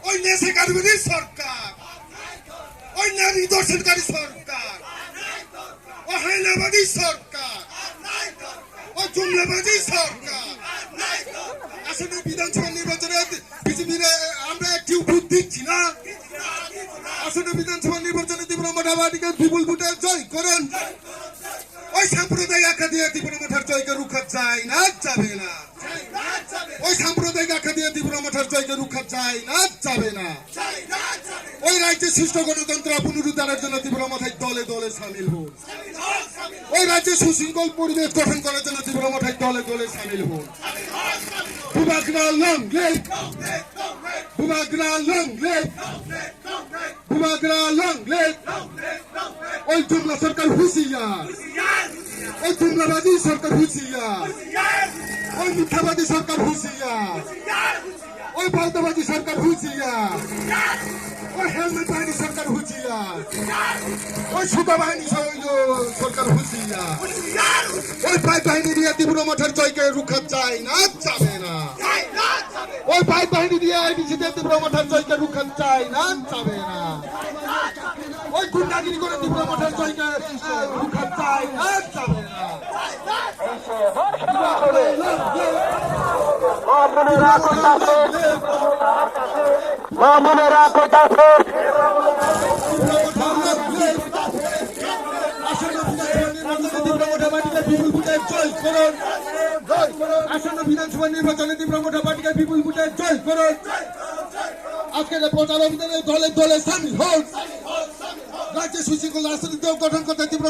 ওই নেশাকারী সরকার, ওই নারী দর্শনকারী সরকার, ও হায়নাবাদী সরকার, ও জুমলাবাদী সরকার। আসলে বিধানসভা নির্বাচনে বিজেপির আমরা একটি ভোট দিচ্ছি না। আসলে বিধানসভা নির্বাচনে তীব্র মাঠাবাড়িকে বিপুল ভোটে জয় করেন। ওই সাম্প্রদায়িক আখ্যা দিয়ে তীব্র মাঠার জয়কে রুখা যায় না, যাবে না। ওই সাম্প্রদায়িক আখ্যা দিয়ে তীব্র মাঠার জয়কে রুখা যায় না, যাবে না। ওই রাজ্যে সুষ্ঠু গণতন্ত্র পুনরুদ্ধারের জন্য তীব্র মাঠায় দলে দলে সামিল হন। ওই রাজ্যে সুশৃঙ্খল পরিবেশ গঠন করার জন্য তীব্র মাঠায় দলে দলে সামিল হন। বুবাগরা লং লিভ, বুবাগরা লং লিভ, বুবাগরা লং লিভ। ওই জুমলা সরকার হুঁশিয়ার, ওই জুমলাবাদী সরকার হুঁশিয়ার, ওই মিথ্যাবাদী সরকার হুঁশিয়ার, ওই বৌদ্ধবাদী সরকার হুঁশিয়ার, ওই হেলমেট বাহিনী সরকার হুঁশিয়ার, ওই সুতা বাহিনী সরকার হুঁশিয়ার। ওই পাইপ বাহিনী দিয়ে তীব্র মাঠার জয়কে রুখা যায় না, যাবে না। ওই পাইপ বাহিনী দিয়ে আইডিসি দিয়ে তীব্র মাঠার জয়কে রুখা যায় না, যাবে না। ওই গুন্ডাগিরি করে তীব্র মাঠার জয়কে রুখা যায় না, যাবে না। মামুনেরা কোথাছে আসন্ন বিধানসভা নির্বাচনে তীব্র মোটামাটিকে বিপুল ভোটে জয় করুন। আজকের প্রচার অভিযানে দলে দলে সামিল হন। রাজ্যে সুশৃঙ্খল রাজনীতি গঠন করতে তীব্র